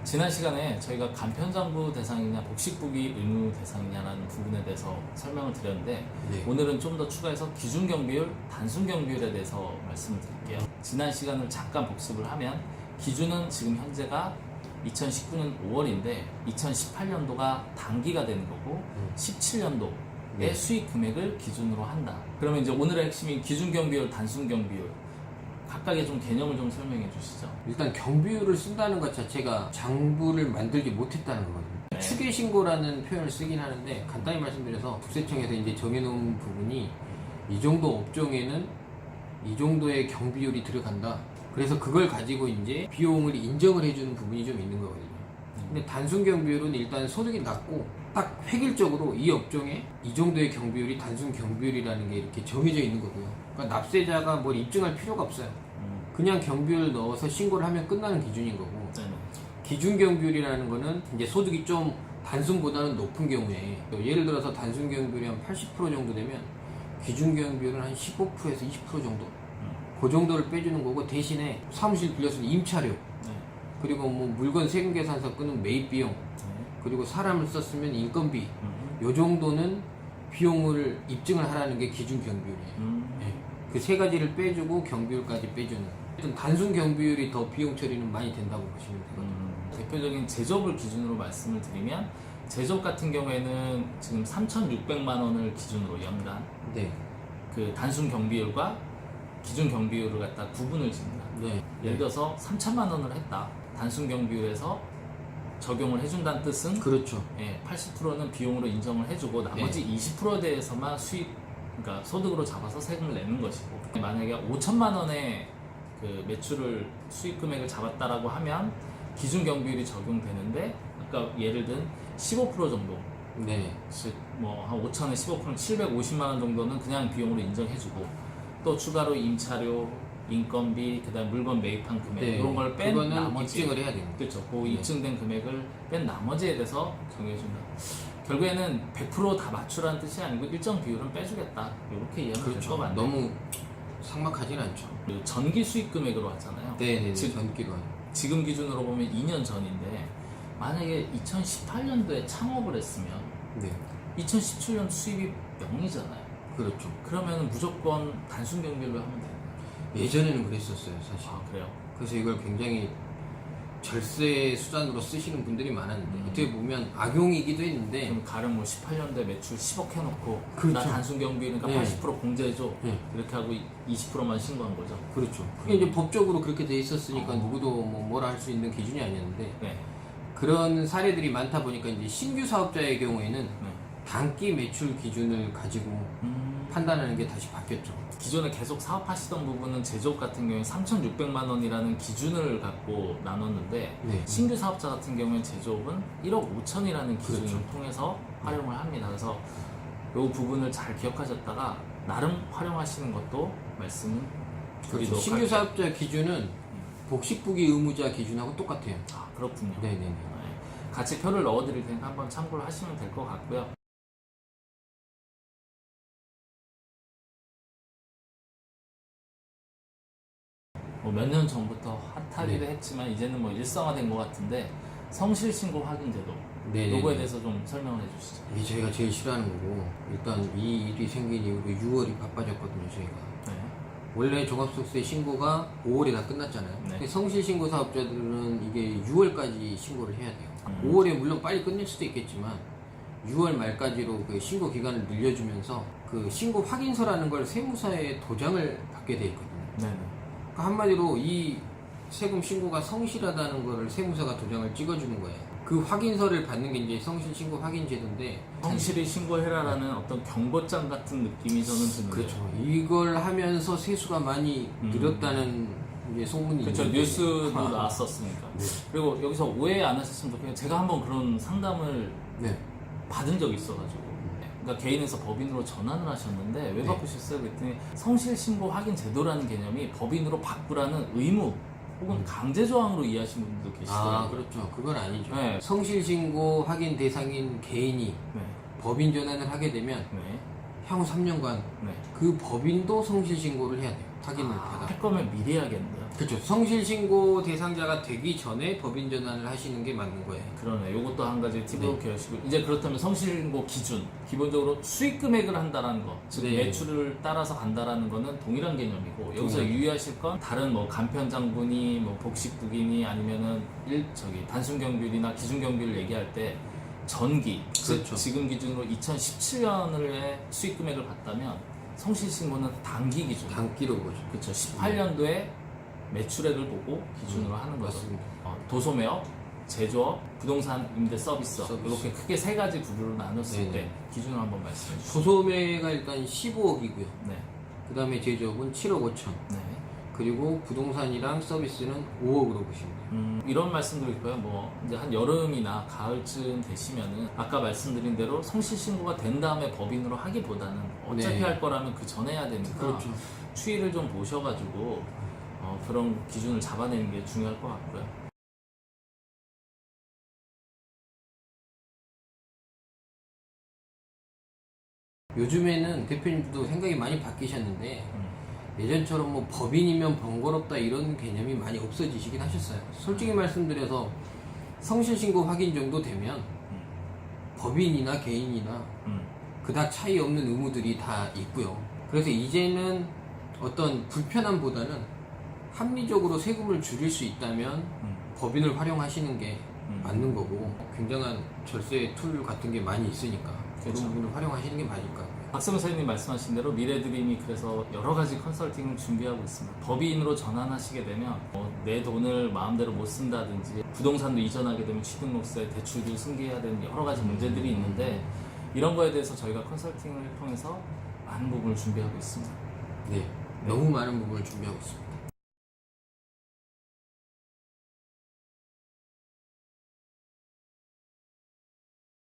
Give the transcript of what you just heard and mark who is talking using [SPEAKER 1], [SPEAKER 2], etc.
[SPEAKER 1] 지난 시간에 저희가 간편장부 대상이냐 복식부기 의무 대상이냐라는 부분에 대해서 설명을 드렸는데
[SPEAKER 2] 네.
[SPEAKER 1] 오늘은 좀 더 추가해서 기준경비율, 단순경비율에 대해서 말씀을 드릴게요. 지난 시간을 잠깐 복습을 하면 기준은 지금 현재가 2019년 5월인데 2018년도가 단기가 되는 거고 17년도의
[SPEAKER 2] 네.
[SPEAKER 1] 수익 금액을 기준으로 한다. 그러면 이제 오늘의 핵심인 기준경비율, 단순경비율 각각의 좀 개념을 좀 설명해 주시죠.
[SPEAKER 2] 일단 경비율을 쓴다는 것 자체가 장부를 만들지 못했다는 거거든요.
[SPEAKER 1] 네.
[SPEAKER 2] 추계신고라는 표현을 쓰긴 하는데 간단히 말씀드려서 국세청에서 이제 정해놓은 부분이 이 정도 업종에는 이 정도의 경비율이 들어간다. 그래서 그걸 가지고 이제 비용을 인정을 해주는 부분이 좀 있는 거거든요. 근데 단순 경비율은 일단 소득이 낮고 딱 획일적으로 이 업종에 이 정도의 경비율이 단순 경비율이라는 게 이렇게 정해져 있는 거고요. 그러니까 납세자가 뭘 입증할 필요가 없어요. 그냥 경비율 넣어서 신고를 하면 끝나는 기준인 거고, 기준 경비율이라는 거는 이제 소득이 좀 단순보다는 높은 경우에, 예를 들어서 단순 경비율이 한 80% 정도 되면 기준 경비율은 한 15%에서 20% 정도, 그 정도를 빼주는 거고, 대신에 사무실 빌려서 임차료, 그리고 뭐 물건 세금 계산서 끄는 매입 비용, 그리고 사람을 썼으면 인건비, 요 정도는 비용을 입증을 하라는 게 기준 경비율이에요. 그 세 가지를 빼주고 경비율까지 빼주는. 일단 단순 경비율이 더 비용 처리는 많이 된다고 보시면 되거든요.
[SPEAKER 1] 대표적인 제조업을 기준으로 말씀을 드리면 제조업 같은 경우에는 지금 3,600만 원을 기준으로 연간
[SPEAKER 2] 네.
[SPEAKER 1] 그 단순 경비율과 기준 경비율을 갖다 구분을 짓니다.
[SPEAKER 2] 네.
[SPEAKER 1] 예를 들어서 3천만 원을 했다. 단순 경비율에서 적용을 해준다는 뜻은
[SPEAKER 2] 그렇죠.
[SPEAKER 1] 80%는 비용으로 인정을 해주고 나머지 20%에 대해서만 수익, 그러니까 소득으로 잡아서 세금을 내는 것이고, 만약에 5천만 원의 그 매출을 수익 금액을 잡았다라고 하면 기준 경비율이 적용되는데, 아까 예를 든 15% 정도,
[SPEAKER 2] 네.
[SPEAKER 1] 즉 뭐 한 5천에 15%는 750만 원 정도는 그냥 비용으로 인정해주고, 또 추가로 임차료, 인건비, 그다음 물건 매입한 금액,
[SPEAKER 2] 네.
[SPEAKER 1] 이런 걸 뺀
[SPEAKER 2] 그거는
[SPEAKER 1] 나머지,
[SPEAKER 2] 입증을 해야 됩니다.
[SPEAKER 1] 그렇죠. 그
[SPEAKER 2] 네.
[SPEAKER 1] 입증된 금액을 뺀 나머지에 대해서 정해준다. 결국에는 100% 다 맞추라는 뜻이 아니고 일정 비율은 빼주겠다. 이렇게 이해하면 될
[SPEAKER 2] 그렇죠.
[SPEAKER 1] 것 같네요.
[SPEAKER 2] 너무 삭막하진 않죠.
[SPEAKER 1] 그 전기 수익 금액으로 하잖아요.
[SPEAKER 2] 네네.
[SPEAKER 1] 즉,
[SPEAKER 2] 전기로.
[SPEAKER 1] 지금 기준으로 보면 2년 전인데 만약에 2018년도에 창업을 했으면
[SPEAKER 2] 네.
[SPEAKER 1] 2017년 수입이 0이잖아요.
[SPEAKER 2] 그렇죠.
[SPEAKER 1] 그러면 무조건 단순 경비율로 하면 되나요?
[SPEAKER 2] 예전에는 그랬었어요, 사실.
[SPEAKER 1] 아, 그래요?
[SPEAKER 2] 그래서 이걸 굉장히 절세 수단으로 쓰시는 분들이 많았는데 어떻게 보면 악용이기도 했는데.
[SPEAKER 1] 그럼 가령 뭐 18년도에 매출 10억 해놓고
[SPEAKER 2] 그렇죠.
[SPEAKER 1] 나 단순 경비니까
[SPEAKER 2] 네.
[SPEAKER 1] 80% 공제해줘.
[SPEAKER 2] 네.
[SPEAKER 1] 이렇게 하고 20%만 신고한 거죠.
[SPEAKER 2] 그렇죠. 그게 이제 법적으로 그렇게 돼 있었으니까 누구도 뭐 뭐라 할 수 있는 기준이 아니었는데,
[SPEAKER 1] 네.
[SPEAKER 2] 그런 사례들이 많다 보니까 이제 신규 사업자의 경우에는
[SPEAKER 1] 네.
[SPEAKER 2] 단기 매출 기준을 가지고 판단하는 게 다시 바뀌었죠.
[SPEAKER 1] 기존에 계속 사업하시던 부분은 제조업 같은 경우에 3,600만 원이라는 기준을 갖고 나눴는데,
[SPEAKER 2] 네.
[SPEAKER 1] 신규 사업자 같은 경우에 제조업은 1억 5천이라는 기준을
[SPEAKER 2] 그렇죠.
[SPEAKER 1] 통해서 활용을 합니다. 그래서 이 부분을 잘 기억하셨다가 나름 활용하시는 것도 말씀을
[SPEAKER 2] 그렇죠.
[SPEAKER 1] 드리도록
[SPEAKER 2] 신규
[SPEAKER 1] 할게요.
[SPEAKER 2] 사업자 기준은 복식부기 의무자 기준하고 똑같아요.
[SPEAKER 1] 아, 그렇군요.
[SPEAKER 2] 네네네.
[SPEAKER 1] 네. 같이 표를 넣어드릴 테니까 한번 참고를 하시면 될 것 같고요. 뭐 몇 년 전부터 핫하기도
[SPEAKER 2] 네.
[SPEAKER 1] 했지만 이제는 뭐 일상화된 것 같은데 성실신고 확인제도,
[SPEAKER 2] 네네네.
[SPEAKER 1] 요거에 대해서 좀 설명을 해주시죠.
[SPEAKER 2] 이게 저희가 제일 싫어하는 거고, 일단 이 일이 생긴 이후로 6월이 바빠졌거든요, 저희가.
[SPEAKER 1] 네.
[SPEAKER 2] 원래 종합소득세 신고가 5월에 다 끝났잖아요.
[SPEAKER 1] 네.
[SPEAKER 2] 근데 성실신고 사업자들은 이게 6월까지 신고를 해야 돼요. 5월에 물론 빨리 끝낼 수도 있겠지만 6월 말까지로 그 신고 기간을 늘려주면서 그 신고 확인서라는 걸 세무사에 도장을 받게 돼 있거든요.
[SPEAKER 1] 네네.
[SPEAKER 2] 그러니까 한마디로 이 세금 신고가 성실하다는 거를 세무사가 도장을 찍어주는 거예요. 그 확인서를 받는 게 이제 성실신고 확인제도인데,
[SPEAKER 1] 성실히 신고해라라는 어떤 경고장 같은 느낌이 저는 드는데.
[SPEAKER 2] 그렇죠. 이걸 하면서 세수가 많이 늘었다는 이제 소문이
[SPEAKER 1] 그렇죠.
[SPEAKER 2] 있는데.
[SPEAKER 1] 뉴스도 나왔었으니까.
[SPEAKER 2] 네.
[SPEAKER 1] 그리고 여기서 오해 안 하셨으면 좋겠는데, 제가 한번 그런 상담을
[SPEAKER 2] 네.
[SPEAKER 1] 받은 적이 있어가지고, 그러니까 개인에서 법인으로 전환을 하셨는데 왜
[SPEAKER 2] 네.
[SPEAKER 1] 바꾸셨어요? 그랬더니 성실신고 확인 제도라는 개념이 법인으로 바꾸라는 의무 혹은 강제 조항으로 이해하시는 분들도 계시더라고요.
[SPEAKER 2] 아, 그렇죠. 그건 아니죠.
[SPEAKER 1] 네.
[SPEAKER 2] 성실신고 확인 대상인 개인이
[SPEAKER 1] 네.
[SPEAKER 2] 법인 전환을 하게 되면
[SPEAKER 1] 네.
[SPEAKER 2] 향후 3년간
[SPEAKER 1] 네.
[SPEAKER 2] 그 법인도 성실신고를 해야 돼요. 확인을 받아.
[SPEAKER 1] 할 거면 미리 해야겠네요.
[SPEAKER 2] 그렇죠. 성실신고 대상자가 되기 전에 법인 전환을 하시는 게 맞는 거예요.
[SPEAKER 1] 그러네. 이것도 한 가지 팁으로
[SPEAKER 2] 네.
[SPEAKER 1] 기억하시고 이제 그렇다면 성실신고 기준 기본적으로 수익 금액을 한다라는 거, 즉
[SPEAKER 2] 네.
[SPEAKER 1] 매출을 따라서 간다라는 거는 동일한 개념이고 여기서 유의하실 건 다른 뭐 간편장분이 뭐 복식국인이 아니면은 단순 경비율이나 기준 경비율 얘기할 때 전기, 즉
[SPEAKER 2] 그렇죠.
[SPEAKER 1] 지금 기준으로 2017년에 수익 금액을 봤다면 성실신고는 단기 기준.
[SPEAKER 2] 단기로 보죠.
[SPEAKER 1] 그렇죠. 18년도에 매출액을 보고 기준으로 하는 거죠.
[SPEAKER 2] 맞습니다.
[SPEAKER 1] 도소매업, 제조업, 부동산 임대 서비스업
[SPEAKER 2] 서비스.
[SPEAKER 1] 이렇게 크게 세 가지 부류로 나눴을
[SPEAKER 2] 네네.
[SPEAKER 1] 때 기준을 한번 말씀해 주시죠.
[SPEAKER 2] 도소매가 일단 15억이고요.
[SPEAKER 1] 네,
[SPEAKER 2] 그 다음에 제조업은 7억 5천.
[SPEAKER 1] 네.
[SPEAKER 2] 그리고 부동산이랑 서비스는 5억으로 보시면 돼요.
[SPEAKER 1] 이런 말씀드리고 싶어요. 뭐 이제 한 여름이나 가을쯤 되시면은 아까 말씀드린 대로 성실신고가 된 다음에 법인으로 하기보다는 어차피
[SPEAKER 2] 네.
[SPEAKER 1] 할 거라면 그 전에 해야 되니까
[SPEAKER 2] 그렇죠.
[SPEAKER 1] 추이를 좀 보셔가지고 그런 기준을 잡아내는 게 중요할 것 같고요.
[SPEAKER 2] 요즘에는 대표님도 생각이 많이 바뀌셨는데 예전처럼 뭐 법인이면 번거롭다 이런 개념이 많이 없어지시긴 하셨어요. 솔직히 말씀드려서 성실신고 확인 정도 되면 법인이나 개인이나 그닥 차이 없는 의무들이 다 있고요. 그래서 이제는 어떤 불편함보다는 합리적으로 세금을 줄일 수 있다면 법인을 활용하시는 게 맞는 거고 굉장한 절세 툴 같은 게 많이 있으니까
[SPEAKER 1] 그렇죠.
[SPEAKER 2] 그런 부분을 활용하시는 게 맞을 것 같고요.
[SPEAKER 1] 박세훈 사장님 말씀하신 대로 미래드림이 그래서 여러 가지 컨설팅을 준비하고 있습니다. 법인으로 전환하시게 되면 내 돈을 마음대로 못 쓴다든지 부동산도 이전하게 되면 취등록세, 대출도 승계해야 되는 여러 가지 문제들이 있는데 이런 거에 대해서 저희가 컨설팅을 통해서 많은 부분을 준비하고 있습니다.
[SPEAKER 2] 네, 너무 많은 부분을 준비하고 있습니다.